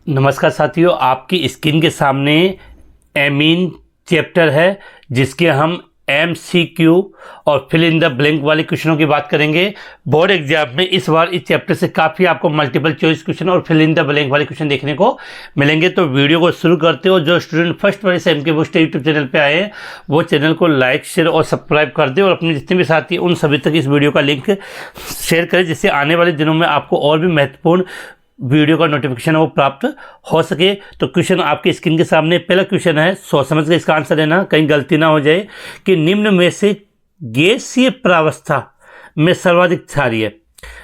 नमस्कार साथियों, आपकी स्क्रीन के सामने एमीन चैप्टर है जिसके हम MCQ और फिल इन द ब्लैंक वाले क्वेश्चनों की बात करेंगे। बोर्ड एग्जाम में इस बार इस चैप्टर से काफ़ी आपको मल्टीपल चॉइस क्वेश्चन और फिल इन द ब्लैंक वाले क्वेश्चन देखने को मिलेंगे। तो वीडियो को शुरू करते हो। जो स्टूडेंट फर्स्ट बार इस MK बूस्ट यूट्यूब चैनल पे आए हैं वो चैनल को लाइक शेयर और सब्सक्राइब कर दे और अपने जितने भी साथी उन सभी तक इस वीडियो का लिंक शेयर करें, जिससे आने वाले दिनों में आपको और भी महत्वपूर्ण वीडियो का नोटिफिकेशन है वो प्राप्त हो सके। तो क्वेश्चन आपकी स्क्रीन के सामने पहला क्वेश्चन है, सोच समझ के इसका आंसर देना, कहीं गलती ना हो जाए। कि निम्न में से गैसीय प्रावस्था में सर्वाधिक क्षारीय है।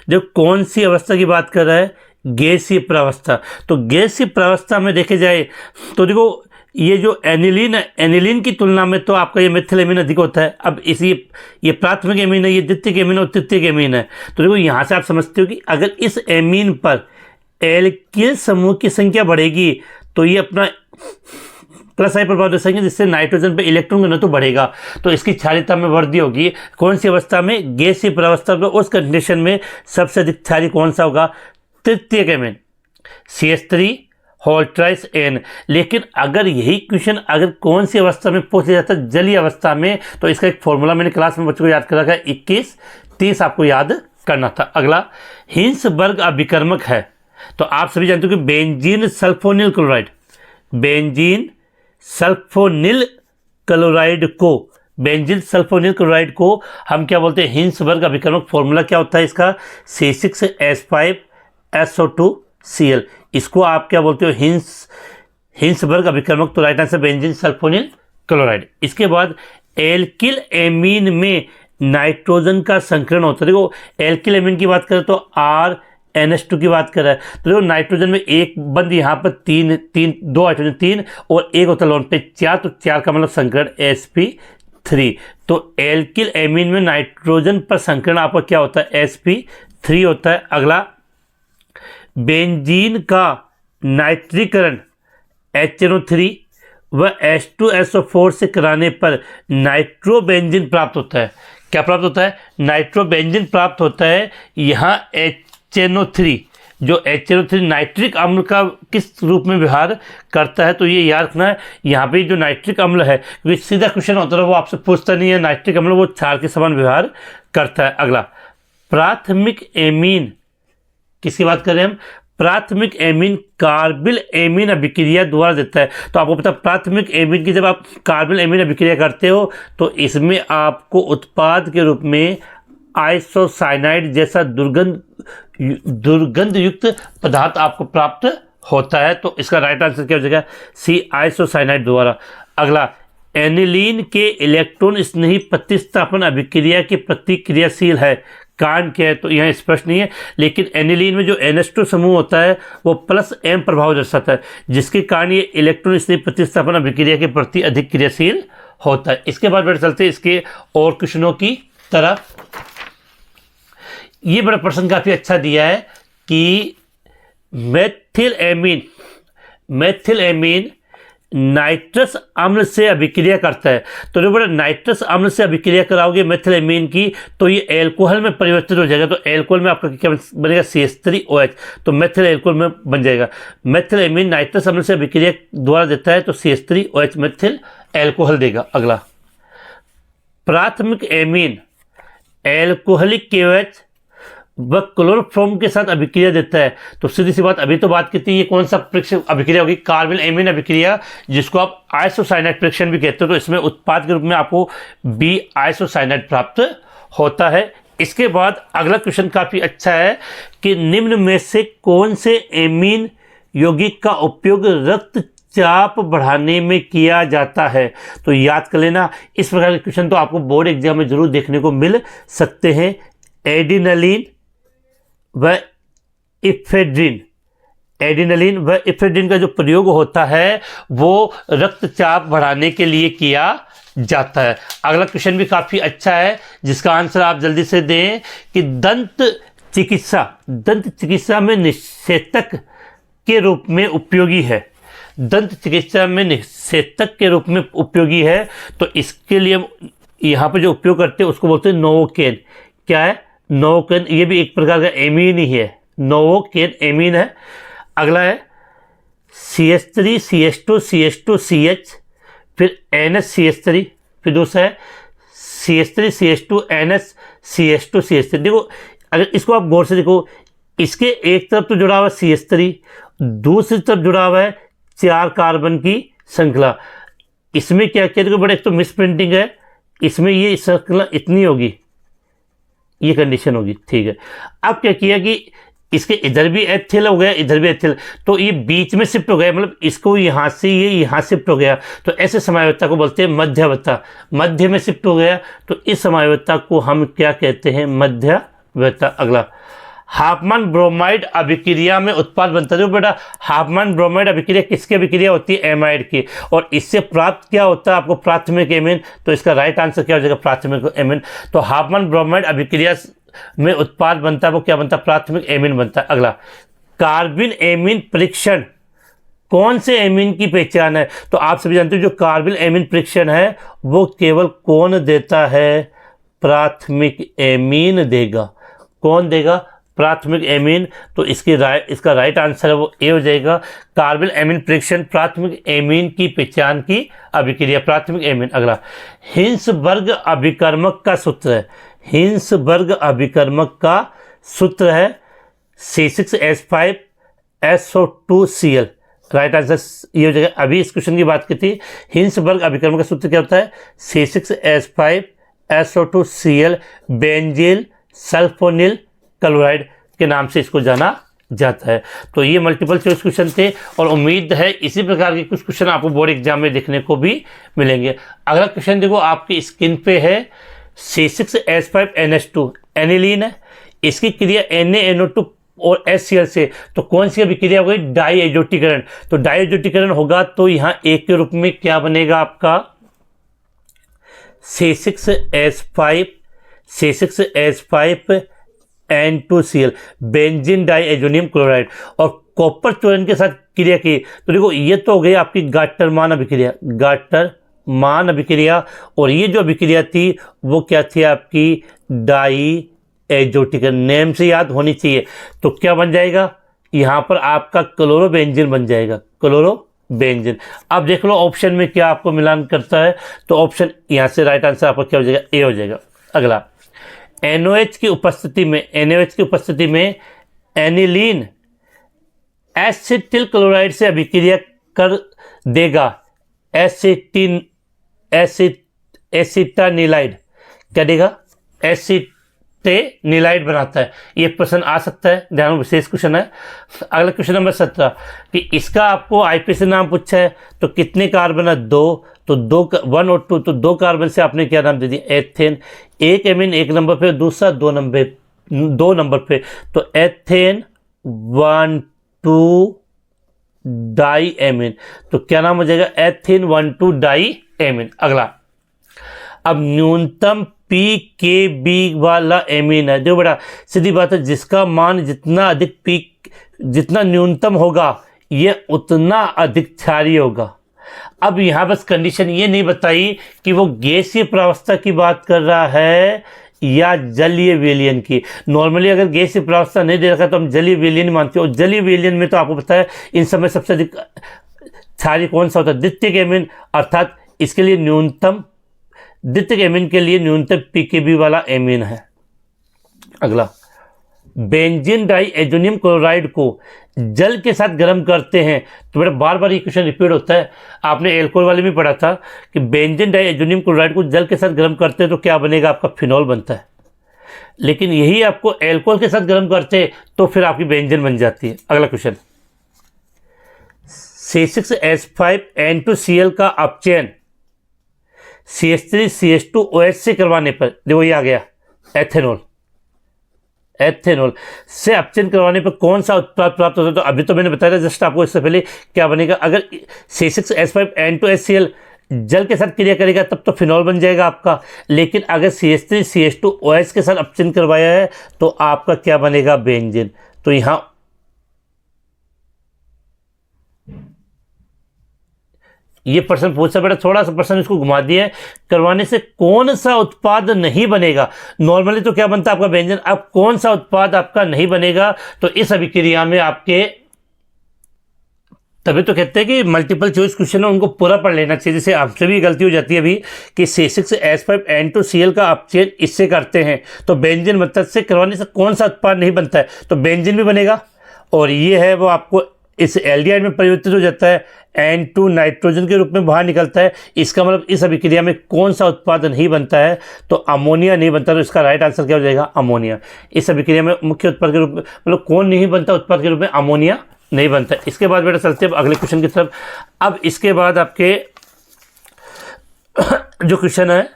देखो कौन सी अवस्था की बात कर रहा है, गैसीय प्रावस्था। तो गैसीय प्रावस्था में देखे जाए तो देखो ये जो एनिलीन है, एनिलीन की तुलना में तो आपका ये मिथिल एमीन अधिक होता है। अब इसी ये प्राथमिक एमीन है, ये द्वितीयक एमीन और तृतीयक एमीन है। तो देखो यहाँ से आप समझते हो कि अगर इस एमीन पर एल्किल समूह की संख्या बढ़ेगी तो ये अपना प्लस आई प्रभाव दर्शाएंगे, जिससे नाइट्रोजन पे इलेक्ट्रॉन घनत्व बढ़ेगा तो इसकी क्षारीयता में वृद्धि होगी। कौन सी अवस्था में, गैसीय प्रावस्था में। उस कंडीशन में सबसे अधिक क्षारीय कौन सा होगा, तृतीयक एमीन CH3 होल्ट्राइस N। लेकिन अगर यही क्वेश्चन अगर कौन सी अवस्था में पूछा जाता है, जलीय अवस्था में, तो इसका एक फॉर्मूला मैंने क्लास में बच्चों को याद करा था, 21-30 आपको याद करना था। अगला हिंसबर्ग अभिकर्मक है। तो आप सभी जानते हो कि benzene sulphonyl chloride, benzene sulphonyl chloride को, बेंजीन सल्फोनिल क्लोराइड को हम क्या बोलते हैं, हिंसबर्ग अभिकर्मक। फॉर्मूला क्या होता है इसका, C6H5SO2Cl। इसको आप क्या बोलते हो, हिंसबर्ग अभिकर्मक। तो right answer benzene sulphonyl chloride. इसके बाद एल्किल एमीन में नाइट्रोजन का संकरण होता है। देखो एल्किल एमीन की बात करें तो NH2 की बात कर रहा है। तो देखो नाइट्रोजन में एक बंद यहाँ पर दो हाइड्रोजन 3 और एक होता है लोन पे 4, तो 4 का मतलब संकरण sp3। तो एल्किल एमीन में नाइट्रोजन पर संकरण आपका क्या होता है, sp3 होता है। अगला बेंजीन का नाइट्रीकरण HNO3 व H2SO4 से कराने पर नाइट्रोबेंजीन प्राप्त होता है। क्या प्राप्त होता है, नाइट्रोबेंजीन प्राप्त होता है। यहाँ HNO3, जो HNO3 नाइट्रिक अम्ल का किस रूप में व्यवहार करता है, तो ये याद रखना है। यहाँ पे जो नाइट्रिक अम्ल है, क्योंकि सीधा क्वेश्चन होता है वो आपसे पूछता नहीं है, नाइट्रिक अम्ल वो क्षार के समान व्यवहार करता है। अगला प्राथमिक एमीन, किसकी बात कर रहे हैं हम, प्राथमिक एमीन कार्बिल एमीन अभिक्रिया द्वारा देता है। तो आपको पता है प्राथमिक एमीन की जब आप कार्बिल एमीन अभिक्रिया करते हो तो इसमें आपको उत्पाद के रूप में आइसोसाइनाइड जैसा दुर्गंध युक्त पदार्थ आपको प्राप्त होता है। तो इसका राइट आंसर क्या हो जाएगा, C आइसोसाइनाइड द्वारा। अगला एनिलीन के इलेक्ट्रॉन स्नेही प्रतिस्थापन अभिक्रिया के प्रतिक्रियाशील है। कारण क्या है, तो यहाँ स्पष्ट नहीं है, लेकिन एनिलीन में जो NH2 समूह होता है वो +M प्रभाव दर्शाता है, जिसके कारण ये इलेक्ट्रॉन स्नेही प्रतिस्थापन अभिक्रिया के प्रति अधिक क्रियाशील होता है। इसके बाद बढ़ चलते हैं इसके और क्वेश्चनों की तरफ। ये बड़ा प्रश्न काफ़ी अच्छा दिया है कि मेथिल एमीन नाइट्रस अम्ल से अभिक्रिया करता है। तो जो बड़ा नाइट्रस अम्ल से अभिक्रिया कराओगे मेथिल एमीन की तो ये एल्कोहल में परिवर्तित हो जाएगा। तो एल्कोहल में आपका क्या बनेगा, CH3OH, तो मेथिल एल्कोहल में बन जाएगा। मेथिल एमीन नाइट्रस अम्ल से अभिक्रिया द्वारा देता है तो CH3OH मेथिल एल्कोहल देगा। अगला प्राथमिक एमीन एल्कोहलिक KOH वह क्लोरोफॉर्म के साथ अभिक्रिया देता है। तो सीधी सी बात, अभी तो बात करती है ये कौन सा परीक्षण अभिक्रिया होगी, कार्बिल एमीन अभिक्रिया, जिसको आप आइसोसाइनाइड परीक्षण भी कहते हो। तो इसमें उत्पाद के रूप में आपको B आइसोसाइनाइड प्राप्त होता है। इसके बाद अगला क्वेश्चन काफ़ी अच्छा है कि निम्न में से कौन से एमीन यौगिक का उपयोग रक्तचाप बढ़ाने में किया जाता है। तो याद कर लेना, इस प्रकार के क्वेश्चन तो आपको बोर्ड एग्जाम में जरूर देखने को मिल सकते हैं। एडिनलिन व इफेड्रिन, एडिनलिन व इफेड्रिन का जो प्रयोग होता है वो रक्तचाप बढ़ाने के लिए किया जाता है। अगला क्वेश्चन भी काफ़ी अच्छा है जिसका आंसर आप जल्दी से दें कि दंत चिकित्सा में निषेचक के रूप में उपयोगी है। दंत चिकित्सा में निषेचक के रूप में उपयोगी है। तो इसके लिए यहाँ पर जो उपयोग करते हैं उसको बोलते हैं नोवोकेन। क्या है, नोवोकेन। ये भी एक प्रकार का एमीन ही है, नोवोकेन एमीन है। अगला है CH3 CH2 CH2 CH, फिर NH CH3, फिर दूसरा है CH3 CH2 NH CH2 CH3। देखो अगर इसको आप गौर से देखो, इसके एक तरफ तो जुड़ा हुआ है CH3, दूसरी तरफ जुड़ा हुआ है 4 कार्बन की श्रृंखला। इसमें क्या किया, देखो बड़ा एक तो मिस प्रिंटिंग है, इसमें ये श्रृंखला इतनी होगी, ये कंडीशन होगी, ठीक है। अब क्या किया कि इसके इधर भी एथिल हो गया, इधर भी एथिल, तो ये बीच में शिफ्ट हो गया, मतलब इसको यहाँ से ये यहाँ शिफ्ट हो गया, तो ऐसे समयावस्था को बोलते हैं मध्यावस्था। मध्य में शिफ्ट हो गया, तो इस समयावस्था को हम क्या कहते हैं, मध्यावस्था। अगला, हाफमैन ब्रोमाइड अभिक्रिया में उत्पाद बनता है। बेटा हाफमैन ब्रोमाइड अभिक्रिया किसकी अभिक्रिया होती है, एमाइड की, और इससे प्राप्त क्या होता है आपको, प्राथमिक एमीन। तो इसका राइट आंसर क्या हो जाएगा, प्राथमिक एमीन। तो हाफमैन ब्रोमाइड अभिक्रिया में उत्पाद बनता है, वो क्या बनता है, प्राथमिक एमीन बनता है। अगला, कार्बिन एमीन परीक्षण कौन से एमीन की पहचान है। तो आप सभी जानते हो जो कार्बिन एमीन परीक्षण है वो केवल कौन देता है, प्राथमिक एमीन देगा। कौन देगा, प्राथमिक एमीन। तो इसका राइट आंसर है वो ए हो जाएगा। कार्बिन एमीन परीक्षण प्राथमिक एमीन की पहचान की अभिक्रिया, प्राथमिक एमीन। अगला, हिंसबर्ग अभिकर्मक का सूत्र है। हिंसबर्ग अभिकर्मक का सूत्र है C6H5SO2Cl। राइट आंसर ये हो जाएगा। अभी इस क्वेश्चन की बात की थी, हिंसबर्ग अभिकर्मक का सूत्र क्या होता है, C6H5SO2Cl बेंजील सल्फोनिल क्लोराइड के नाम से इसको जाना जाता है। तो ये मल्टीपल चॉइस क्वेश्चन थे, और उम्मीद है इसी प्रकार के कुछ क्वेश्चन आपको बोर्ड एग्जाम में देखने को भी मिलेंगे। अगला क्वेश्चन देखो आपकी स्क्रीन पे है, C6H5NH2 एनिलीन है, इसकी क्रिया NaNO2 और HCl से, तो कौन सी अभिक्रिया हो गई, डाई एजोटीकरण। तो डाई एजोटीकरण होगा तो यहाँ एक के रूप में क्या बनेगा आपका, C6H5N2Cl benzene diazonium chloride, और कॉपर चूर्ण के साथ क्रिया की। तो देखो ये तो हो गई आपकी गाटरमान अभिक्रिया, गाटरमान अभिक्रिया, और ये जो अभिक्रिया थी वो क्या थी आपकी, डाई एजोटीकरण। नेम से याद होनी चाहिए। तो क्या बन जाएगा, यहाँ पर आपका क्लोरोबेंजीन बन जाएगा, क्लोरोबेंजीन। अब देख लो ऑप्शन में क्या आपको मिलान करता है, तो ऑप्शन यहाँ से राइट आंसर आपका क्या हो जाएगा, ए हो जाएगा। अगला, NOH की उपस्थिति में एनिलीन एसिटिल क्लोराइड से अभिक्रिया कर देगा, एसिटानिलाइड क्या देगा, एसिटेनिलाइड बनाता है। ये प्रश्न आ सकता है, ध्यान विशेष क्वेश्चन है। अगला क्वेश्चन नंबर 17 कि इसका आपको आईपीसी नाम पूछा है, तो कितने कार्बन है, 2, तो 1 और 2, तो 2 कार्बन से आपने क्या नाम दे दिया, एथेन। एक एमीन 1 नंबर पे, दूसरा 2 नंबर पे, तो एथेन 1 2 डाई एमीन, तो क्या नाम हो जाएगा, एथेन 1 2 डाई एमीन। अगला, अब न्यूनतम PKB वाला एमीन है। देखो बेटा सीधी बात है, जिसका मान जितना अधिक जितना न्यूनतम होगा ये उतना अधिक क्षारीय होगा। अब यहाँ बस कंडीशन ये नहीं बताई कि वो गैसीय प्रावस्था की बात कर रहा है या जलीय विलयन की। नॉर्मली अगर गैसीय प्रावस्था नहीं दे रखा तो हम जलीय विलयन मानते हो। जलीय विलयन में तो आपको पता है इन समय सबसे अधिक क्षारीय कौन सा होता है, द्वितीयक एमीन, अर्थात इसके लिए न्यूनतम द्वितीयक एमीन के लिए न्यूनतम PKB वाला एमीन है। अगला, बेंजीन डाई एजोनियम क्लोराइड को जल के साथ गर्म करते हैं। तो बेटा बार बार ये क्वेश्चन रिपीट होता है, आपने एल्कोहल वाले में पढ़ा था कि बेंजीन डाई एजोनियम क्लोराइड को जल के साथ गर्म करते हैं तो क्या बनेगा, आपका फिनॉल बनता है। लेकिन यही आपको एल्कोहल के साथ गर्म करते हैं तो फिर आपकी बेंजीन बन जाती है। अगला क्वेश्चन, C6H5N2Cl का अपचयन CH3CH2OH से करवाने पर, देखो ये आ गया एथेनॉल से अपचयन करवाने पर कौन सा उत्पाद प्राप्त होता है। तो अभी तो मैंने बताया जस्ट आपको, इससे पहले क्या बनेगा, अगर C6H5N2HCl जल के साथ क्रिया करेगा तब तो फिनॉल बन जाएगा आपका। लेकिन अगर CH3CH2OH के साथ अपचयन करवाया है तो आपका क्या बनेगा, बेंजीन। तो यहाँ ये प्रश्न पूछा बेटा, थोड़ा सा प्रश्न इसको घुमा दिया है, करवाने से कौन सा उत्पाद नहीं बनेगा। नॉर्मली तो क्या बनता है आपका बेंजीन, अब कौन सा उत्पाद आपका नहीं बनेगा, तो इस अभिक्रिया में आपके तभी तो कहते हैं कि मल्टीपल चॉइस क्वेश्चन है उनको पूरा पढ़ लेना चाहिए। जैसे आपसे भी गलती हो जाती है अभी कि C6H5N2Cl का अपचयन इससे करते हैं तो बेंजीन बनता है, इससे करवाने से कौन सा उत्पाद नहीं बनता है, तो बेंजीन भी बनेगा। और ये है वो आपको इस एल्डिहाइड में परिवर्तित हो जाता है, N2 नाइट्रोजन के रूप में बाहर निकलता है। इसका मतलब इस अभिक्रिया में कौन सा उत्पाद नहीं बनता है, तो अमोनिया नहीं बनता। तो इसका राइट आंसर क्या हो जाएगा, अमोनिया। इस अभिक्रिया में मुख्य उत्पाद के रूप में मतलब कौन नहीं बनता उत्पाद के रूप में, अमोनिया नहीं बनता। इसके बाद बेटा चलते हैं अगले क्वेश्चन की तरफ। अब इसके बाद आपके जो क्वेश्चन है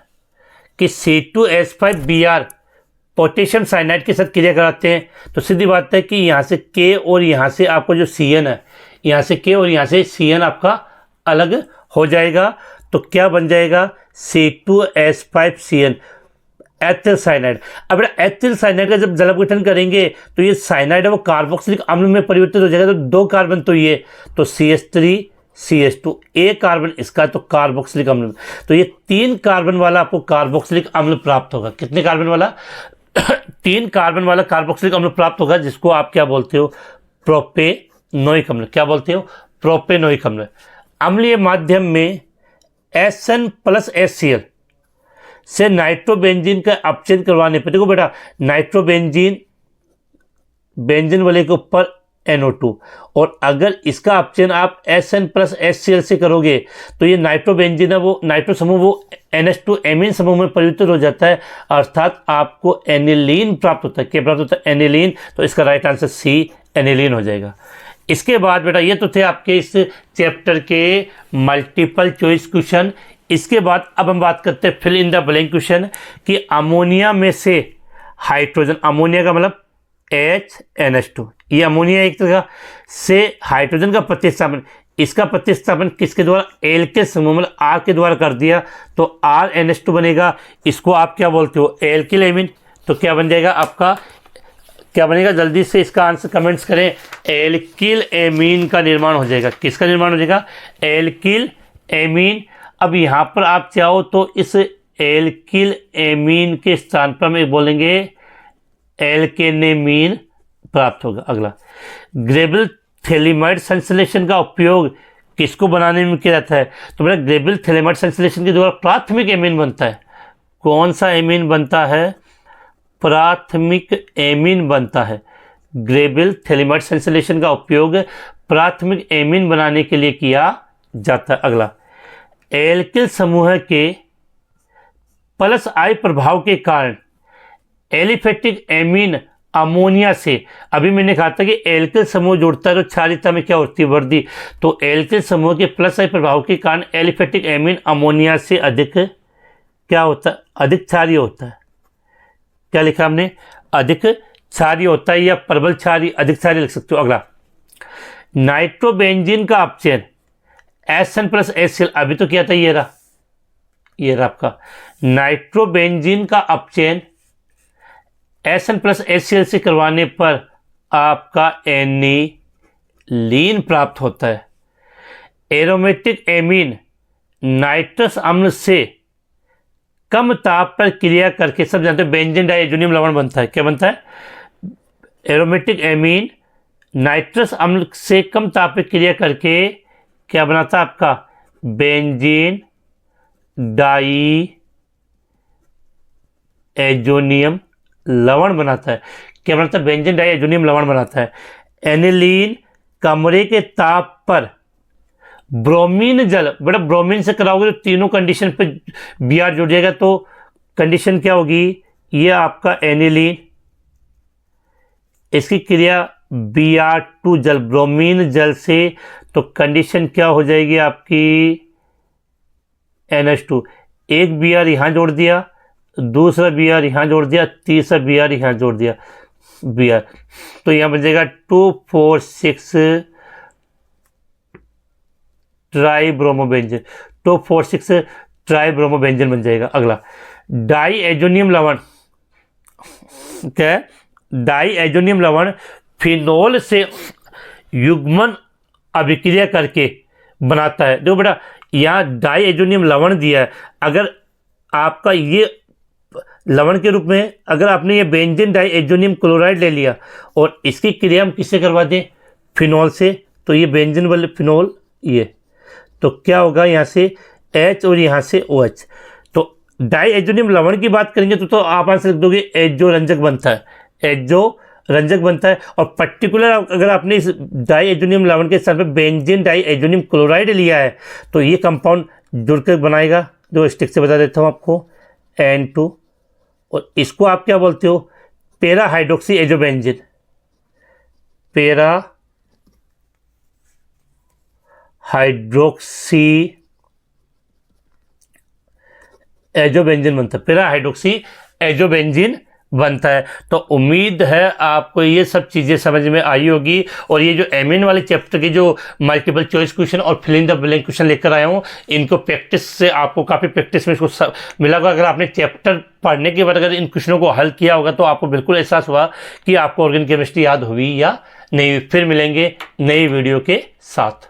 कि C2H5Br पोटेशियम साइनाइड के साथ क्रिया कराते हैं तो सीधी बात है कि यहाँ से K और यहाँ से आपको जो Cn है, यहाँ से K और यहाँ से Cn आपका अलग हो जाएगा। तो क्या बन जाएगा, C2H5Cn एथिल साइनाइड। अब एथिल साइनाइड का जब जल अपघटन करेंगे तो ये साइनाइड है वो कार्बोक्सिलिक अम्ल में परिवर्तित हो जाएगा। तो 2 कार्बन तो ये, तो CH3 CH2, एक कार्बन इसका, तो कार्बोक्सिलिक अम्ल। तो ये 3 कार्बन वाला आपको कार्बोक्सिलिक अम्ल प्राप्त होगा। कितने कार्बन वाला 3 कार्बन वाला कार्बोक्सिलिक अम्ल प्राप्त होगा, जिसको आप क्या बोलते हो, प्रोपेनोइक अम्ल। क्या बोलते हो, प्रोपेनोइक अम्ल। अम्लीय माध्यम में SN+HCl से नाइट्रोबेंजीन का अपचयन करवाने पर, देखो बेटा नाइट्रोबेंजीन बेंजीन वाले के ऊपर NO2, और अगर इसका अपचयन आप SN+HCl से करोगे तो ये नाइट्रोबेंजीन है वो नाइट्रो समूह वो NH2 एमीन समूह में परिवर्तित हो जाता है, अर्थात आपको एनिलीन प्राप्त होता है। क्या प्राप्त होता है, एनिलीन। तो इसका राइट आंसर C एनिलीन हो जाएगा। इसके बाद बेटा ये तो थे आपके इस चैप्टर के मल्टीपल चॉइस क्वेश्चन। इसके बाद अब हम बात करते हैं fill in the blank question कि अमोनिया में से हाइड्रोजन, अमोनिया का मतलब HNH2, ये अमोनिया एक तरह से हाइड्रोजन का प्रतिस्थापन, इसका प्रतिस्थापन किसके द्वारा, एल्किल समूह मतलब R के द्वारा कर दिया तो RNH2 बनेगा। इसको आप क्या बोलते हो, एल्किल एमीन। तो क्या बन जाएगा आपका, क्या बनेगा, जल्दी से इसका आंसर कमेंट्स करें। एल्किल एमीन का निर्माण हो जाएगा। किसका निर्माण हो जाएगा, एल्किल एमीन। अब यहाँ पर आप चाहो तो इस एल्किल एमीन के स्थान पर हम बोलेंगे एल्केनेमीन प्राप्त होगा। अगला, ग्रेबिल थैलेमाइड संश्लेषण का उपयोग किसको बनाने में किया जाता है, तो मेरा ग्रेबिल थैलेमाइड संश्लेषण के द्वारा प्राथमिक एमीन बनता है। कौन सा एमीन बनता है, प्राथमिक एमीन बनता है। ग्रेबिल थैलेमाइड संश्लेषण का उपयोग प्राथमिक एमीन बनाने के लिए किया जाता है। अगला, एल्किल समूह के +I प्रभाव के कारण एलिफेटिक एमीन अमोनिया से, अभी मैंने कहा था कि एल्किल समूह जुड़ता है तो क्षारीयता में क्या होती है, वृद्धि। तो एल्किल समूह के +I प्रभाव के कारण एलिफेटिक एमीन अमोनिया से अधिक क्या होता है, अधिक क्षारीय होता है। क्या लिखा हमने, अधिक क्षारीय होता है या प्रबल क्षारीय, अधिक क्षारीय लिख सकते हो। अगला, नाइट्रोबेंजीन का अपचयन SN+HCl, अभी तो किया था, ये रहा आपका नाइट्रोबेंजीन का अपचयन SN+HCl से करवाने पर आपका एनिलीन प्राप्त होता है। एरोमेटिक एमीन नाइट्रस अम्ल से कम ताप पर क्रिया करके, सब जानते हैं बेंजीन डाइएजोनियम लवण बनता है। क्या बनता है, एरोमेटिक एमीन नाइट्रस अम्ल से कम ताप पर क्रिया करके क्या बनाता है आपका, बेंजीन डाइएजोनियम लवण बनाता है। क्या बनाता है, बेंजीन डाइएजोनियम लवण बनाता है। एनिलीन कमरे के ताप पर ब्रोमीन जल, बेटा ब्रोमीन से कराओगे तो तीनों कंडीशन पे Br जुड़ जाएगा। तो कंडीशन क्या होगी, ये आपका एनिलीन, इसकी क्रिया Br2 जल, ब्रोमीन जल से, तो कंडीशन क्या हो जाएगी आपकी NH2। एक Br यहाँ जोड़ दिया, दूसरा Br यहाँ जोड़ दिया, तीसरा Br यहाँ जोड़ दिया Br, तो यहाँ बन जाएगा 2,4,6 ट्राइब्रोमोबेंजीन, 2,4,6 ट्राइब्रोमोबेंजीन बन जाएगा। अगला, डाइएजोनियम लवण, क्या है, डाइएजोनियम लवण फिनोल से युग्मन अभिक्रिया करके बनाता है। देखो बेटा यहाँ डाइएजोनियम लवण दिया है, अगर आपका ये लवण के रूप में अगर आपने ये बेंजीन डाइएजोनियम क्लोराइड ले लिया और इसकी क्रिया हम किससे करवा दें, फिनोल से, तो ये बेंजीन वाले फिनोल ये, तो क्या होगा यहाँ से H और यहाँ से OH। तो डाई एजोनियम लवण की बात करेंगे तो आप आंसर लिख दोगे एजो रंजक बनता है, एजो रंजक बनता है। और पर्टिकुलर अगर आपने इस डाई एजोनियम लवण के स्थान पे बेंजीन डाई एजोनियम क्लोराइड लिया है तो ये कंपाउंड जुड़कर बनाएगा, जो स्टिक से बता देता हूँ आपको, N2। और इसको आप क्या बोलते हो, पेरा हाइड्रोक्सी एजोबेंजीन, पेरा हाइड्रोक्सी एजोबेंजीन बनता है, पेरा हाइड्रोक्सी एजोबेंजीन बनता है। तो उम्मीद है आपको ये सब चीज़ें समझ में आई होगी। और ये जो एमीन वाले चैप्टर के जो मल्टीपल चॉइस क्वेश्चन और fill in the blank question लेकर आया हूँ, इनको प्रैक्टिस से आपको काफ़ी प्रैक्टिस में इसको मिला होगा। अगर आपने चैप्टर पढ़ने के बाद अगर इन क्वेश्चनों को हल किया होगा तो आपको बिल्कुल एहसास हुआ कि आपको ऑर्गेनिक केमिस्ट्री याद हुई या नहीं। फिर मिलेंगे नई वीडियो के साथ।